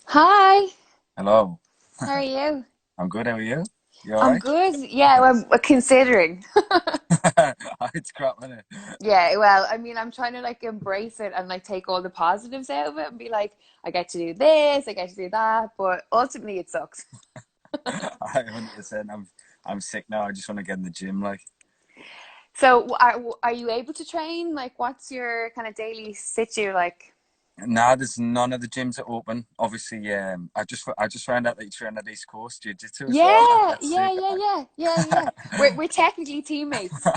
Hi, Hello. how are you? I'm good. How are you? You all I'm right? good. Yeah, I'm considering. It's crap, isn't it? Yeah, well, I mean, I'm trying to like embrace it and like take all the positives out of it and be like, I get to do this, I get to do that, but ultimately it sucks. 100%. I'm sick now. I just want to get in the gym. Like, So, are you able to train? Like, what's your kind of daily situ like? now there's none of the gyms are open. Obviously, I just found out that you train at East Coast Jiu Jitsu as well. Yeah, That's yeah, sick. yeah, yeah, yeah, yeah. We're technically teammates.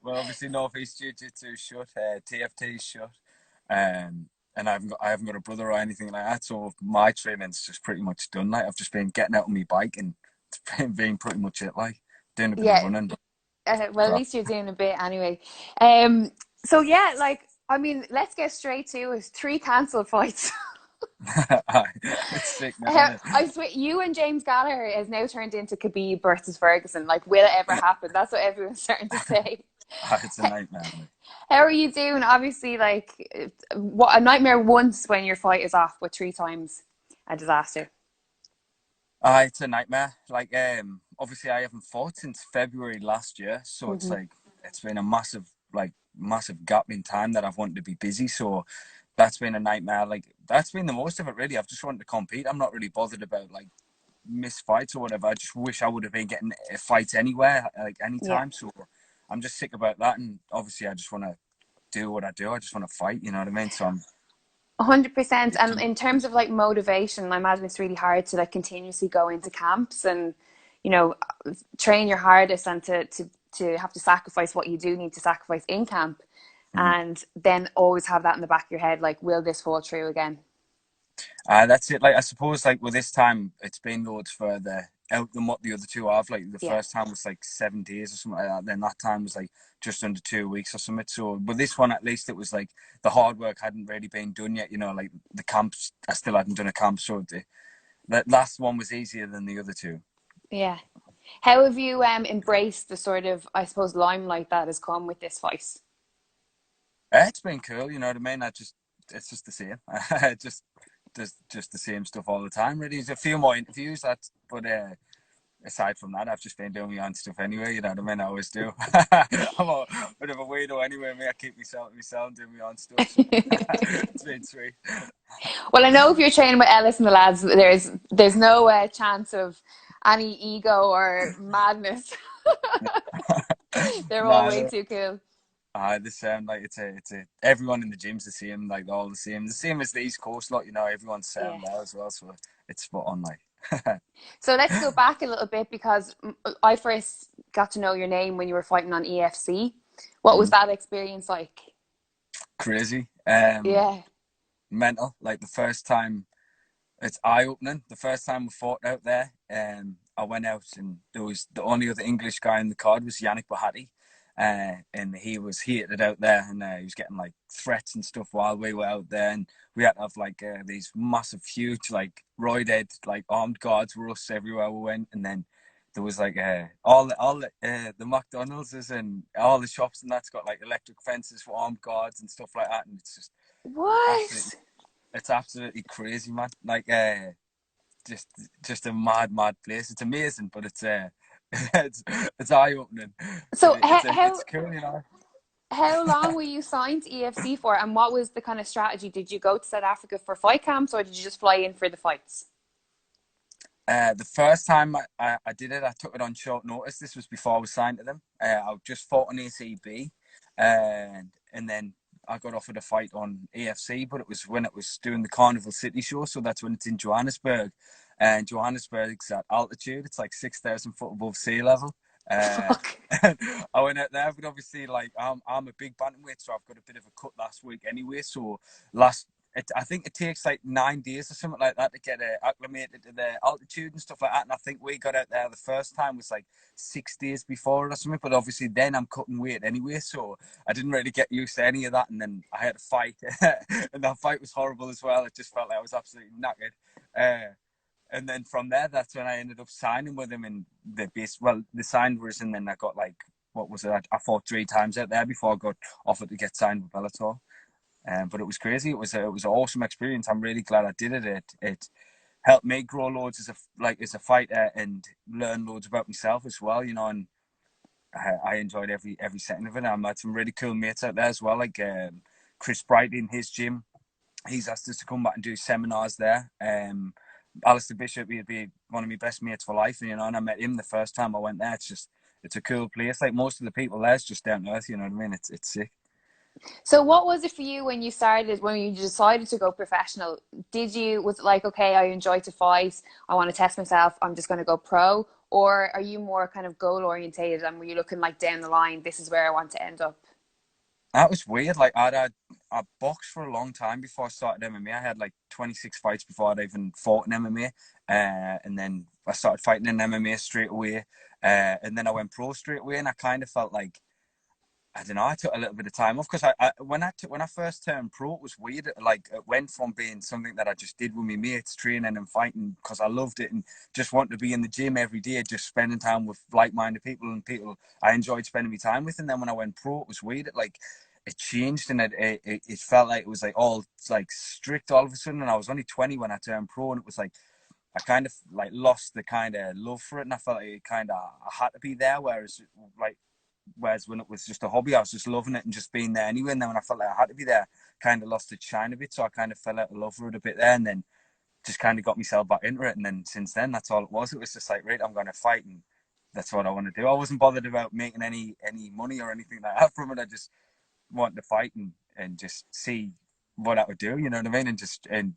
Well, obviously Northeast Jiu Jitsu is shut. TFT is shut. And I haven't got a brother or anything like that. So my training's just pretty much done. Like I've just been getting out on my bike and it's been pretty much it. Like doing a bit of Yeah, running. well, at Crap. least you're doing a bit anyway. Um, so yeah, like, I mean, let's get straight to it. Three cancelled fights. It's sick now, isn't I it? swear, you and James Gallagher has now turned into Khabib versus Ferguson. Like, will it ever happen? That's what everyone's starting to say. It's a nightmare. Like. How are you doing? Obviously, like, what a nightmare once when your fight is off, but three times a disaster. It's a nightmare. Like, obviously I haven't fought since February last year, so it's Hmm. like it's been a massive gap in time that I've wanted to be busy. So that's been a nightmare. Like that's been the most of it really. I've just wanted to compete. I'm not really bothered about like missed fights or whatever. I just wish I would have been getting a fight anywhere, like Yeah. anytime. So I'm just sick about that. And obviously I just want to do what I do. I just want to fight. You know what I mean? So I'm 100%. And in terms of like motivation, I imagine it's really hard to like continuously go into camps and, you know, train your hardest and to have to sacrifice what you do need to sacrifice in camp and then always have that in the back of your head, like, will this fall through again? That's it. Like I suppose, like with this time, it's been loads further out than what the other two have. Like the Yeah. first time was like 7 days or something like that. Then that time was like just under 2 weeks or something. So, but this one at least it was like the hard work hadn't really been done yet. You know, like the camps, I still hadn't done a camp, so that last one was easier than the other two. Yeah. How have you embraced the sort of, I suppose, limelight that has come with this fight? It's been cool. You know what I mean? It's just the same. just the same stuff all the time. Really, there's a few more interviews but aside from that, I've just been doing my own stuff anyway. You know what I mean? I always do. I'm a bit of a weirdo anyway. Me, I keep myself doing my own stuff. So it's been sweet. Well, I know if you're training with Ellis and the lads, there's no chance of any ego or madness. They're all Nah, way no. too cool. The same. Like it's a everyone in the gym's the same. Like all the same as the East Coast lot. You know, everyone's Yeah. same there as well. So it's spot on. Like So let's go back a little bit because I first got to know your name when you were fighting on EFC. What was mhm. that experience like? Crazy. Yeah. Mental. Like the first time it's eye opening. The first time we fought out there, I went out and there was the only other English guy in the card was Yannick Bahati. And he was heated out there and he was getting like threats and stuff while we were out there. And we had to have like these massive, huge, like roided, like armed guards were us everywhere we went. And then there was like the McDonald's and all the shops and that's got like electric fences for armed guards and stuff like that. And it's just absolutely What? it's absolutely crazy, man. Like, just just a mad place. It's amazing, but it's it's it's eye opening. But So it's cool, you know. how long were you signed to EFC for, and what was the kind of strategy? Did you go to South Africa for fight camps, or did you just fly in for the fights? The first time I did it, I took it on short notice. This was before I was signed to them. I just fought on ACB, and then I got offered a fight on AFC, but it was when it was doing the Carnival City show, so that's when it's in Johannesburg. And Johannesburg's at altitude; it's like 6,000 foot above sea level. Uh, Fuck. I went out there, but obviously, like I'm a big bantamweight, so I've got a bit of a cut last week anyway. So I think it takes like 9 days or something like that to get acclimated to the altitude and stuff like that. And I think we got out there the first time was like 6 days before it or something. But obviously, then I'm cutting weight anyway, so I didn't really get used to any of that. And then I had a fight, and that fight was horrible as well. It just felt like I was absolutely knackered. And then from there, that's when I ended up signing with him in the base. Well, the signed was, and then I got like what was it? I fought 3 times out there before I got offered to get signed with Bellator. But it was crazy. It was an awesome experience. I'm really glad I did it. It helped me grow loads as a fighter and learn loads about myself as well. And I enjoyed every second of it. I met some really cool mates out there as well, like Chris Bright in his gym. He's asked us to come back and do seminars there. Alistair Bishop, he'd be one of my best mates for life, and I met him the first time I went there. It's a cool place. Like most of the people there, it's just down to earth. You know what I mean? It's sick. So what was it for you when you decided to go professional? Was it like, okay, I enjoy to fight, I want to test myself, I'm just going to go pro? Or are you more kind of goal orientated and were you looking like down the line, this is where I want to end up? That was weird. Like I boxed for a long time before I started MMA. I had like 26 fights before I'd even fought in MMA, and then I started fighting in MMA straight away, and then I went pro straight away. And I kind of felt like, I don't know, I took a little bit of time off because when I first turned pro, it was weird. Like it went from being something that I just did with my mates, training and fighting because I loved it and just wanted to be in the gym every day, just spending time with like-minded people and people I enjoyed spending my time with. And then when I went pro, it was weird. It changed and it felt like it was like all like strict all of a sudden. And I was only 20 when I turned pro, and it was like I kind of like lost the kind of love for it, and I felt like it kind of I had to be there. Whereas when it was just a hobby, I was just loving it and just being there anyway. And then when I felt like I had to be there, kind of lost its shine a bit. So I kind of fell out of love with it a bit there, and then just kind of got myself back into it. And then since then, that's all it was. It was just like, right, I'm going to fight, and that's what I want to do. I wasn't bothered about making any money or anything like that from it. I just wanted to fight and just see what I would do. You know what I mean? And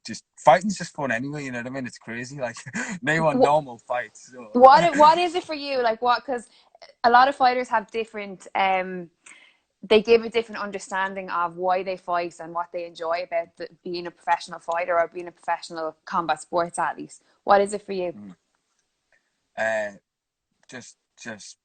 just fighting's just fun anyway. You know what I mean? It's crazy. Like they want What normal fights. So. what is it for you? Like what? Because a lot of fighters have different. They give a different understanding of why they fight and what they enjoy about being a professional fighter or being a professional combat sports athlete. What is it for you? uh, just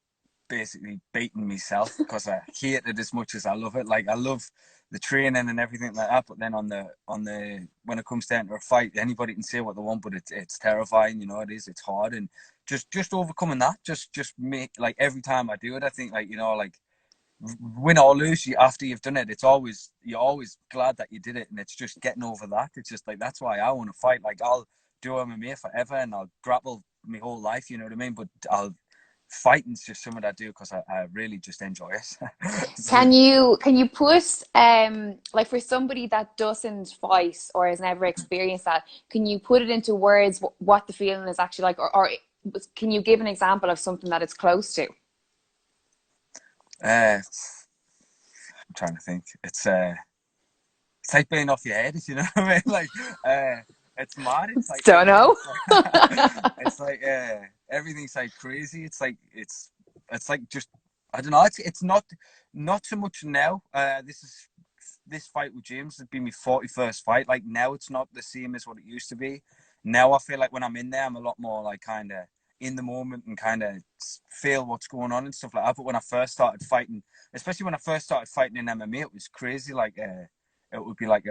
basically beating myself because I hate it as much as I love it. Like I love the training and everything like that, but then on the when it comes down to a fight, anybody can say what they want, but it's terrifying. It is. It's hard, and just overcoming that. Just make like every time I do it, I think like like win or lose you after you've done it. You're always glad that you did it, and it's just getting over that. It's just like that's why I want to fight. Like I'll do MMA forever, and I'll grapple my whole life. You know what I mean? But fighting's just something I do because I really just enjoy it. Can you put like for somebody that doesn't fight or has never experienced that, can you put it into words what the feeling is actually like, or can you give an example of something that it's close to? I'm trying to think. It's like being off your head, if you know what I mean. Like it's mad. It's like Don't know. it's like everything's like crazy. It's like just I don't know. It's not so much now. This fight with James has been my 41st fight. Like now, it's not the same as what it used to be. Now I feel like when I'm in there, I'm a lot more like kind of in the moment and kind of feel what's going on and stuff like that. But when I first started fighting, especially when I first started fighting in MMA, it was crazy. Like it would be like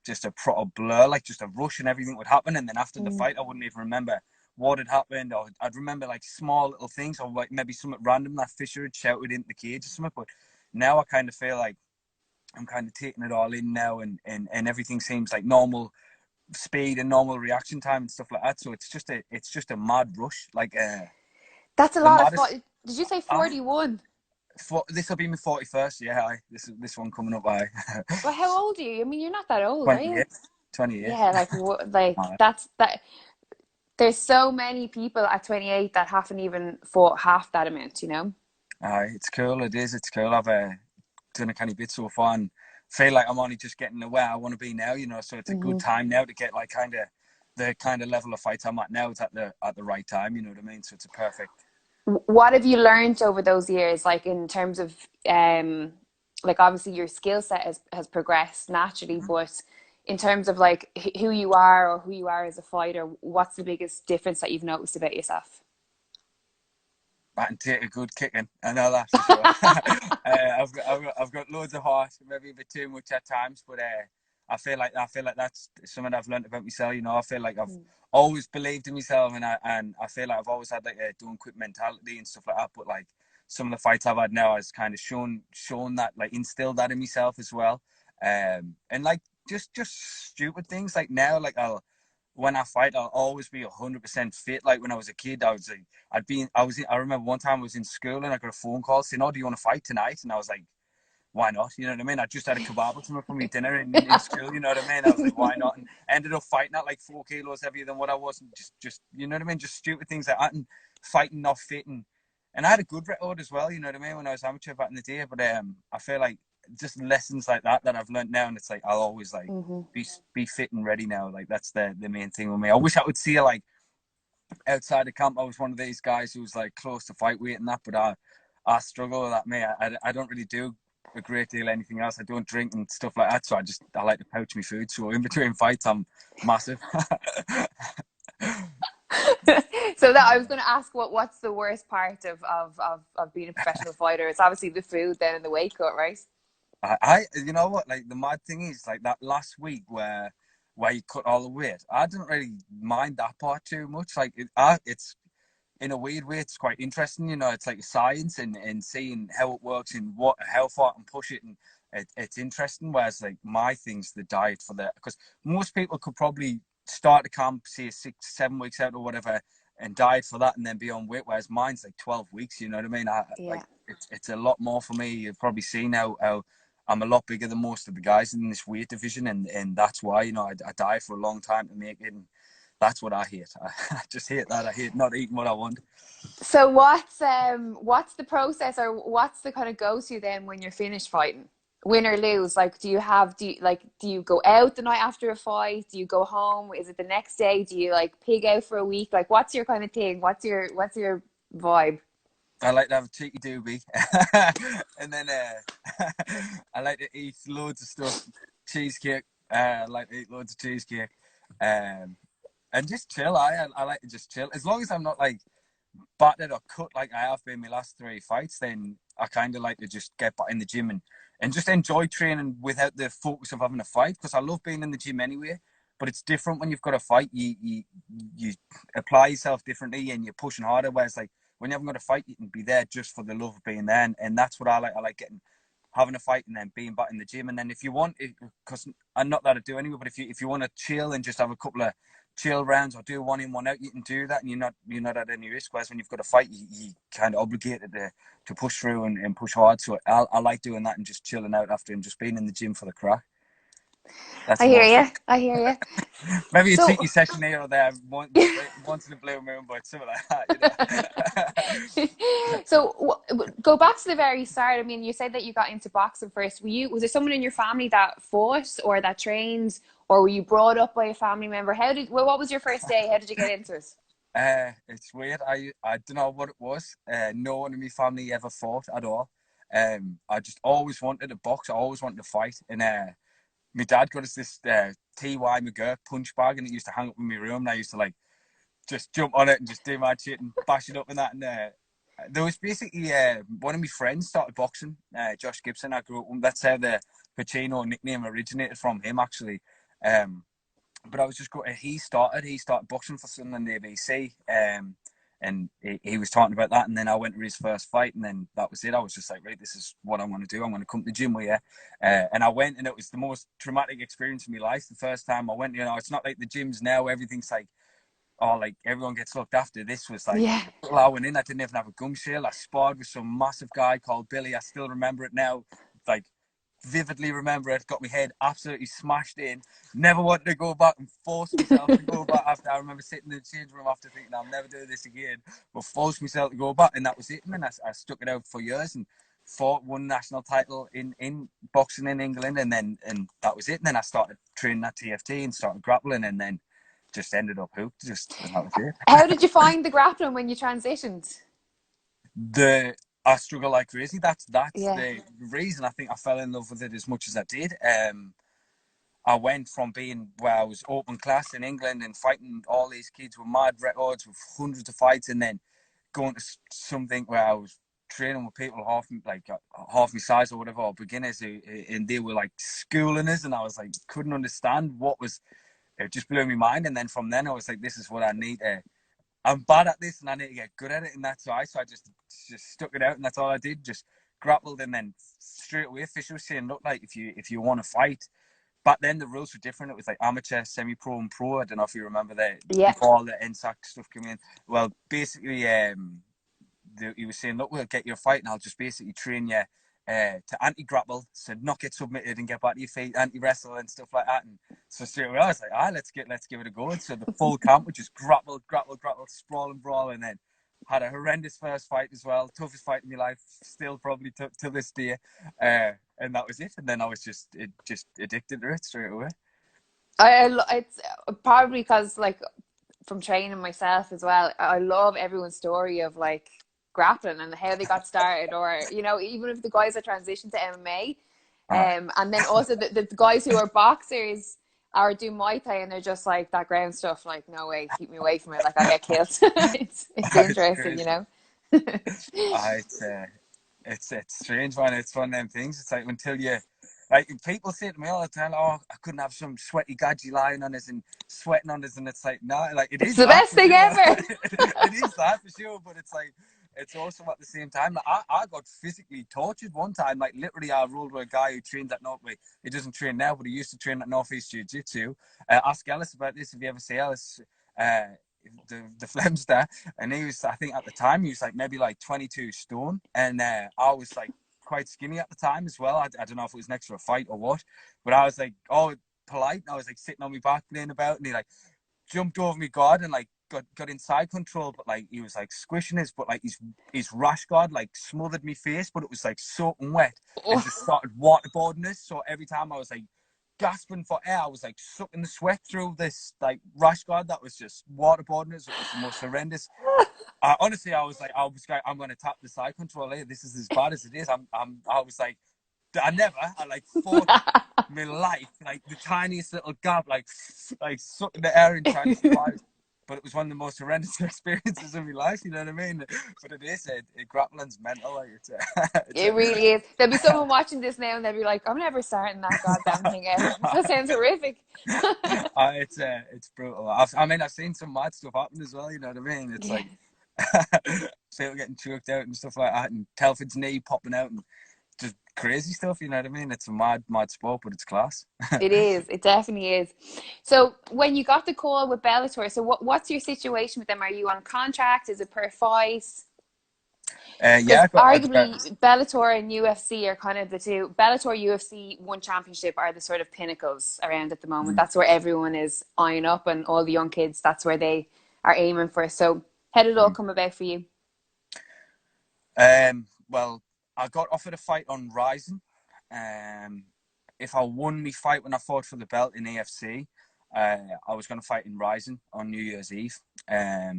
just a proper blur, like just a rush and everything would happen. And then after the Mm. fight, I wouldn't even remember what had happened, or I'd remember like small little things, or like maybe something random that Fisher had shouted into the cage or something. But now I kind of feel like I'm kind of taking it all in now, and everything seems like normal speed and normal reaction time and stuff like that. So it's just a mad rush, like That's a the lot of maddest. fun. Did you say I 41? this will be my 41st. Yeah, this one coming up. I Well, how old are you? I mean, you're not that old, are you? 28, 28. Yeah, like Uh, that's that. There's so many people at 28 that haven't even fought half that amount. it's cool. It is. It's cool. I've done a kind of bit so far and feel like I'm only just getting to where I want to be now. So it's a good Hmm. time now to get like kind of the kind of level of fight I'm at now. It's at the right time. You know what I mean? So it's a perfect. What have you learned over those years, like in terms of like obviously your skill set has progressed naturally, but in terms of like who you are or who you are as a fighter, what's the biggest difference that you've noticed about yourself? I can take a good kicking. I know that for sure. I've got loads of heart, maybe a bit too much at times, but I feel like that's something I've learned about myself. I feel like I've always believed in myself, and I feel like I've always had like a don't quit mentality and stuff like that. But like some of the fights I've had now has kind of shown that, like instilled that in myself as well. And like just stupid things. Like now, like when I fight, I'll always be 100% fit. Like when I was a kid, I remember one time I was in school and I got a phone call saying, "Oh, do you want to fight tonight?" And I was like, why not? You know what I mean? I just had a kebab or something for me dinner in school, you know what I mean? I was like, why not? And ended up fighting at like 4 kilos heavier than what I was. And just you know what I mean? Just stupid things like that, and fighting not fitting. And I had a good record as well, you know what I mean, when I was amateur back in the day. But I feel like just lessons like that I've learned now, and it's like I'll always like be fit and ready now. Like that's the main thing with me. I wish I would see like outside the camp. I was one of these guys who was like close to fight weight and that, but I struggle with that, mate. I don't really do a great deal of anything else. I don't drink and stuff like that, so I like to pouch my food. So in between fights, I'm massive. So that I was going to ask, what's the worst part of being a professional fighter? It's obviously the food then and the weight cut, right? You know what? Like the mad thing is, like that last week where you cut all the weight. I didn't really mind that part too much. Like it's in a weird way, it's quite interesting. You know, it's like science and seeing how it works and how far I can push it, and it's interesting. Whereas like my thing's the diet for that, because most people could probably start a camp, say 6-7 weeks out or whatever, and diet for that and then be on weight. Whereas mine's like 12 weeks. You know what I mean? Yeah. Like it's a lot more for me. You've probably seen how I'm a lot bigger than most of the guys in this weight division, and that's why, you know, I diet for a long time to make it. And that's what I hate. I just hate that. I hate not eating what I want. So what's the process, or what's the kind of go-to then when you're finished fighting? Win or lose, like do you go out the night after a fight? Do you go home? Is it the next day? Do you like pig out for a week? Like what's your kind of thing? What's your vibe? I like to have a cheeky doobie, and then I like to eat loads of stuff, cheesecake. I like to eat loads of cheesecake, um, and just chill. I like to just chill as long as I'm not like battered or cut like I have been my last 3 fights. Then I kind of like to just get back in the gym and just enjoy training without the focus of having a fight, because I love being in the gym anyway. But it's different when you've got a fight. You apply yourself differently and you're pushing harder. Whereas like when you haven't got a fight, you can be there just for the love of being there, and that's what I like. I like having a fight and then being back in the gym. And then if you want, because I'm not that I do anyway, but if you want to chill and just have a couple of chill rounds or do one in, one out, you can do that, and you're not at any risk. Whereas when you've got a fight, you kind of obligated to push through and push hard. So I like doing that and just chilling out after and just being in the gym for the crack. That's I hear more fun. you. I hear you. Maybe a So cheeky session here or there once in a blue moon, but something like that, you know. so go back to the very start. I mean, you said that you got into boxing first. Was there someone in your family that fought or that trained, or were you brought up by a family member? What was your first day? How did you get into it? It's weird. I don't know what it was. No one in my family ever fought at all. I just always wanted to box. I always wanted to fight. And my dad got us this T.Y. McGurk punch bag, and it used to hang up in my room. And I used to like just jump on it and just do my shit and bash it up and that. And there was basically one of my friends started boxing, Josh Gibson. I grew up. That's how the Pacino nickname originated from him, actually. But I was just going. He started boxing for Sunderland in the ABC, and he was talking about that. And then I went to his first fight, and then that was it. I was just like, right, this is what I want to do. I'm going to come to the gym with you. And I went, and it was the most traumatic experience of my life. The first time I went, you know, it's not like the gyms now. Everything's like, oh, like everyone gets looked after. This was like, Yeah. I went in. I didn't even have a gum shield. I sparred with some massive guy called Billy. I still remember it now. Like, vividly remember it. Got my head absolutely smashed in. Never wanted to go back, and forced myself to go back after. I remember sitting in the change room after thinking I'll never do this again, but forced myself to go back, and that was it. And then I stuck it out for years and won national title in boxing in England, and that was it. And then I started training at TFT and started grappling, and then just ended up hooked. And that was it. How did you find the grappling when you transitioned? I struggle like crazy. That's Yeah. the reason I think I fell in love with it as much as I did. I went from being where I was open class in England and fighting all these kids with mad records with hundreds of fights, and then going to something where I was training with people half my size or whatever, or beginners, and they were like schooling us, and I was like couldn't understand what was. It just blew my mind, and then from then I was like, this is what I need to. I'm bad at this, and I need to get good at it, and that's why. So I just stuck it out, and that's all I did. Just grappled, and then straight away official was saying, look, like if you want to fight. Back then the rules were different. It was like amateur, semi-pro, and pro. I don't know if you remember that Yeah. before all the NSAC stuff came in. Well, basically, he was saying, look, we'll get you a fight, and I'll just basically train you to anti-grapple, so not get submitted and get back to your feet, anti-wrestle and stuff like that. And so straight away I was like, let's give it a go. And so the full camp was just grapple, sprawl and brawl, and then had a horrendous first fight as well, toughest fight in my life, still probably to this day. And that was it. And then I was just addicted to it straight away. It's probably because, like, from training myself as well, I love everyone's story of like grappling and how they got started, or you know, even if the guys that transitioned to MMA, and then also the guys who are boxers or do Muay Thai and they're just like that ground stuff, like no way, keep me away from it, like I'll get killed. it's interesting, you know. It's strange, man. It's one of them things. It's like until you, like, people say to me all the time, "Oh, I couldn't have some sweaty gadgy lying on us and sweating on us," and it's like, no, like it it's is the best thing sure. ever. It is that for sure, but it's like it's also at the same time. Like, I got physically tortured one time. Like literally, I rolled with a guy who trained at North. He doesn't train now, but he used to train at Northeast Jiu Jitsu. Ask Ellis about this if you ever see Ellis. The Flemster, and he was, I think at the time he was like maybe like 22 stone, and I was like quite skinny at the time as well. I don't know if it was next to a fight or what, but I was like all polite, and I was like sitting on my back playing about, and he like jumped over me guard and like got inside control, but like he was like squishing his, but like his rash guard like smothered me face, but it was like soaking wet and just started waterboarding us. So every time I was like gasping for air, I was like sucking the sweat through this like rash guard that was just waterboarding us. It was the most horrendous. Honestly, I was like, I'm going to tap the side control here. This is as bad as it is. I was like, I like fought my life, like the tiniest little gap, like sucking the air and trying to survive. But it was one of the most horrendous experiences of my life, you know what I mean? But it is, grappling's mental. Like, It really is. There'll be someone watching this now and they'll be like, I'm never starting that goddamn thing ever. That sounds horrific. It's brutal. I've seen some mad stuff happen as well, you know what I mean? It's like people getting choked out and stuff like that, and Telford's knee popping out, and just crazy stuff, you know what I mean? It's a mad sport, but it's class. It is. It definitely is. So when you got the call with Bellator, so what's your situation with them? Are you on contract? Is it per fight? Because arguably Bellator and UFC are kind of the two. Bellator, UFC, one championship are the sort of pinnacles around at the moment. That's where everyone is eyeing up, and all the young kids, that's where they are aiming for. So how did it all come about for you? Well, I got offered a fight on Ryzen. If I won my fight when I fought for the belt in EFC, I was going to fight in Ryzen on New Year's Eve. I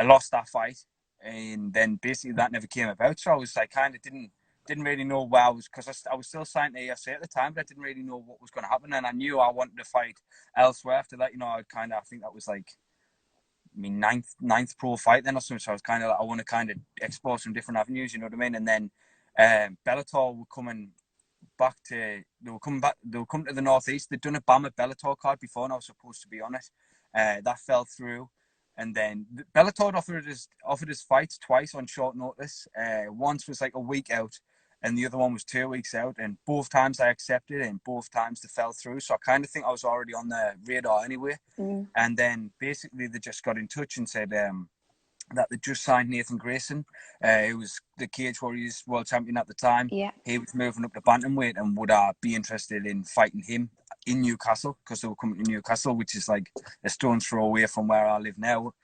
lost that fight, and then basically that never came about. So I was like, kind of didn't really know where I was, because I was still signed to EFC at the time, but I didn't really know what was going to happen. And I knew I wanted to fight elsewhere after that. You know, I think that was like my ninth pro fight then or something. So I was kind of like, I want to kind of explore some different avenues, you know what I mean? And then Bellator were coming back to, they were coming to the Northeast. They'd done a BAMA Bellator card before, and I was supposed to be on it. That fell through. And then Bellator offered us fights twice on short notice. Once was like a week out, and the other one was 2 weeks out. And both times I accepted, and both times they fell through. So I kind of think I was already on the radar anyway. And then basically they just got in touch and said that they just signed Nathan Grayson, who was the Cage Warriors world champion at the time. Yeah. He was moving up to bantamweight, and would I be interested in fighting him in Newcastle, because they were coming to Newcastle, which is like a stone's throw away from where I live now.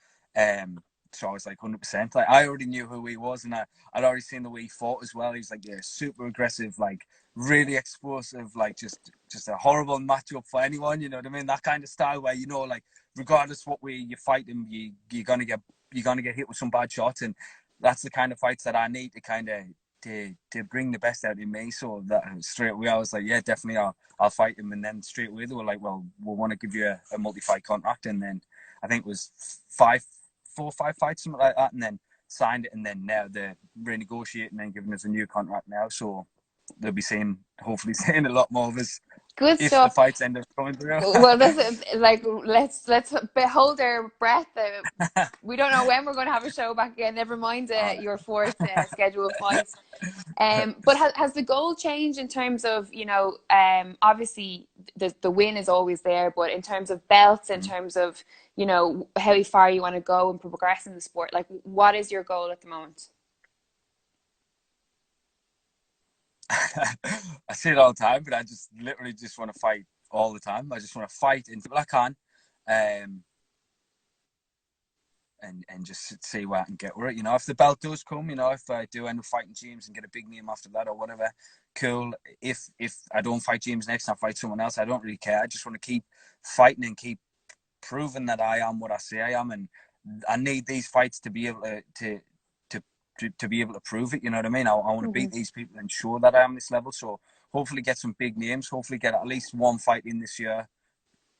So I was like 100%. Like, I already knew who he was, and I'd already seen the way he fought as well. He was like super aggressive, like really explosive, like just a horrible matchup for anyone. You know what I mean? That kind of style where, you know, like regardless what way you fight him, you're gonna get hit with some bad shots, and that's the kind of fights that I need to kind of to bring the best out in me. So that straight away I was like, yeah, definitely I'll fight him. And then straight away they were like, well, we'll want to give you a multi-fight contract. And then I think it was 4 or 5 fights, something like that, and then signed it. And then now they're renegotiating and giving us a new contract now. So they'll be hopefully seeing a lot more of us Good if the stuff. fights end up going through. Well, this is like let's hold our breath. We don't know when we're going to have a show back again. Never mind your fourth scheduled fight. But has the goal changed in terms of, you know, obviously the win is always there, but in terms of belts, in terms of, you know, how far you want to go and progress in the sport, like what is your goal at the moment? I say it all the time, but I just literally just want to fight all the time. I just want to fight until I can, um, and just see where I can get with it. You know, if the belt does come, you know, if I do end up fighting James and get a big name after that or whatever, cool. If I don't fight James next, I fight someone else. I don't really care. I just want to keep fighting and keep proving that I am what I say I am, and I need these fights to be able to be able to prove it. You know what I mean? I want to beat these people and show that I am this level. So hopefully get some big names. Hopefully get at least one fight in this year.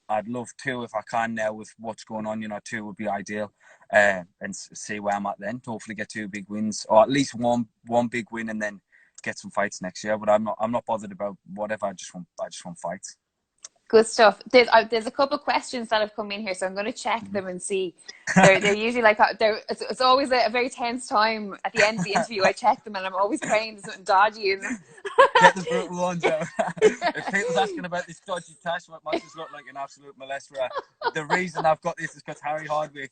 I'd love two if I can now with what's going on. You know, two would be ideal, and see where I'm at then. Hopefully get two big wins, or at least one big win, and then get some fights next year. But I'm not bothered about whatever. I just want fights. Good stuff. There's a couple of questions that have come in here, so I'm going to check them and see. They're usually like it's always a very tense time at the end of the interview. I check them and I'm always praying there's something dodgy in them. Get the brutal ones out. If people's asking about this dodgy tash, what must just look like an absolute molester. The reason I've got this is because Harry Hardwick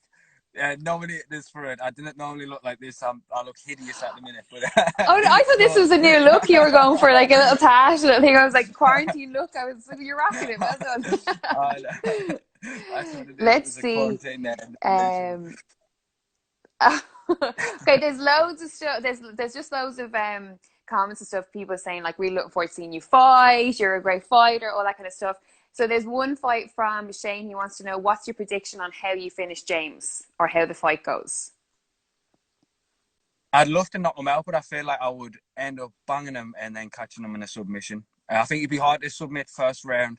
nominated this for it. I didn't normally look like this. I look hideous at the minute. But oh, I thought this was a new look you were going for, like a little tash, a little thing. I was like, quarantine look. I was like, you're rocking it. Well done. Let's see. Okay, there's loads of stuff. There's just loads of comments and stuff. People saying like, really looking forward to seeing you fight. You're a great fighter, all that kind of stuff. So there's one fight from Shane. He wants to know, what's your prediction on how you finish James, or how the fight goes? I'd love to knock him out, but I feel like I would end up banging him and then catching him in a submission. I think it'd be hard to submit first round.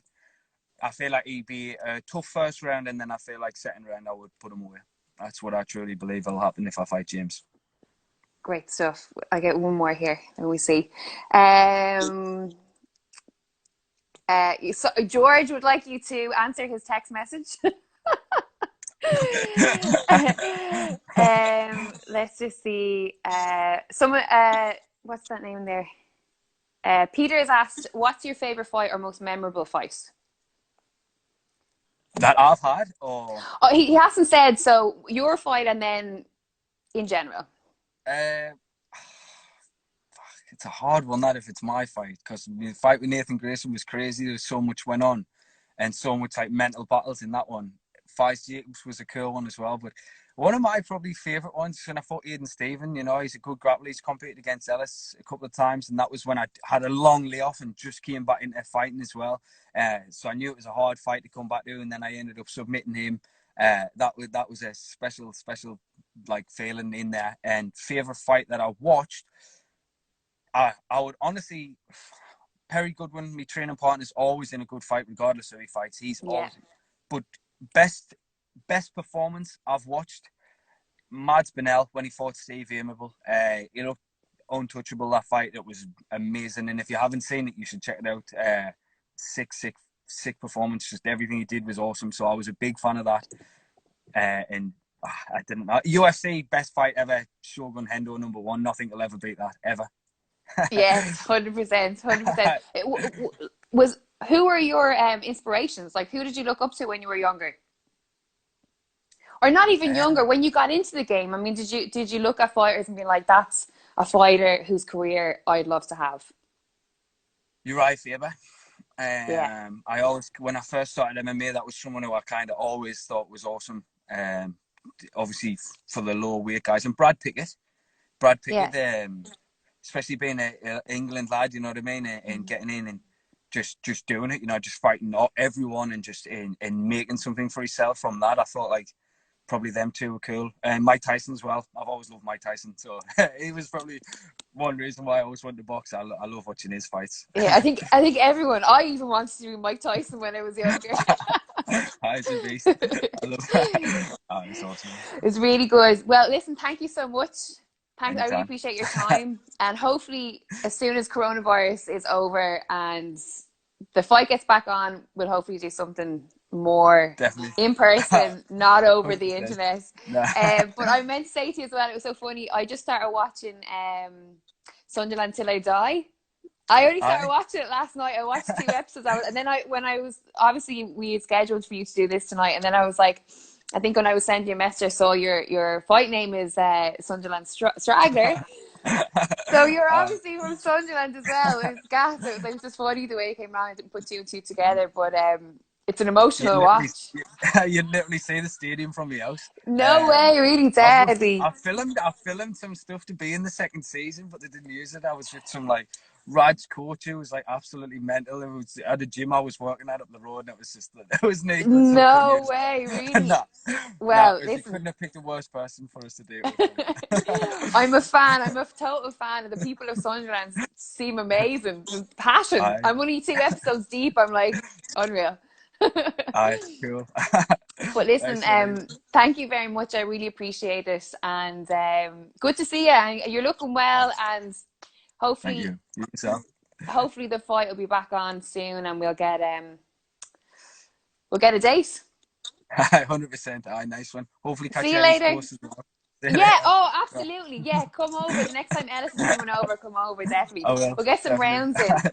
I feel like he'd be a tough first round, and then I feel like second round I would put him away. That's what I truly believe will happen if I fight James. Great stuff. I get one more here. Let me see. So George would like you to answer his text message. Let's just see. Someone, what's that name there? Peter has asked, what's your favorite fight or most memorable fight? That I've had? Or he hasn't said, so your fight and then in general. It's a hard one, that if it's my fight, because the fight with Nathan Grayson was crazy. There was so much went on and so much like mental battles in that one. Fights Jacobs was a cool one as well, but one of my probably favourite ones when I fought Aidan Stephen. You know, he's a good grappler. He's competed against Ellis a couple of times, and that was when I had a long layoff and just came back into fighting as well. So I knew it was a hard fight to come back to, and then I ended up submitting him. That was a special like feeling in there. And favourite fight that I watched, I would honestly, Perry Goodwin, my training partner, is always in a good fight regardless of who he fights. He's always, but best performance I've watched, Mads Bennell when he fought Steve Aimable. He looked untouchable that fight. It was amazing, and if you haven't seen it, you should check it out. Sick performance. Just everything he did was awesome. So I was a big fan of that. And I didn't know. UFC best fight ever. Shogun Hendo #1. Nothing will ever beat that ever. Yes, 100%, 100%. Who were your inspirations? Like, who did you look up to when you were younger? Or not even younger, when you got into the game? I mean, did you look at fighters and be like, that's a fighter whose career I'd love to have? Uriah Faber. I always, when I first started MMA, that was someone who I kind of always thought was awesome. Obviously for the lower weight guys, and Brad Pickett, especially being an England lad, you know what I mean, and getting in and just doing it, you know, just fighting everyone and just in making something for himself from that. I thought like probably them two were cool. And Mike Tyson as well. I've always loved Mike Tyson, so he was probably one reason why I always wanted to box. I love watching his fights. Yeah, I think everyone. I even wanted to do Mike Tyson when I was younger. He's a beast. I love that. Oh, it's awesome. It's really good. Well, listen, thank you so much, Thanks. I really Anytime. appreciate your time. And hopefully, as soon as coronavirus is over and the fight gets back on, we'll hopefully do something more Definitely. in person, not over the 100%. internet. Nah. But I meant to say to you as well, it was so funny. I just started watching Sunderland Till I Die. I only started I, watching it last night. I watched 2 episodes of it, and then when I was obviously we had scheduled for you to do this tonight, and then I was like, I think when I was sending you a message, I saw your fight name is Sunderland Straggler. So you're I, obviously from Sunderland as well. It was gas. It was just funny the way it came around. I didn't put two and two together, but it's an you'd emotional literally, watch. you'd literally see the stadium from the house. No way, really deadly. I filmed some stuff to be in the second season, but they didn't use it. I was with some like Raj coach who was like absolutely mental. It was at a gym I was working at up the road, and it was just it was needless. So I couldn't No use way, it. really. Nah, nah, Well, you listen. couldn't have picked a worse person for us to do it with. I'm a fan. I'm a total fan of the people of Sunderland. Seem amazing. The passion. I, I'm only 2 episodes deep. I'm like unreal. cool. But listen, Thanks, Marie. thank you very much. I really appreciate it, and good to see you. And you're looking well, and Thank hopefully, you. You yourself. hopefully the fight will be back on soon, and we'll get a date. 100%. Aye, nice one. Hopefully catch See you you at East later. Coast as well. See you Yeah. later. Oh, Bye. absolutely. Yeah. Come over the next time Ellis is coming over. Come over. Definitely. I will, We'll get some definitely. rounds in.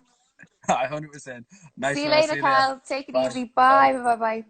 100%. See Nice you one. I'll later, see you later. Cal. Take it Bye. easy. Bye. Bye. Bye. Bye.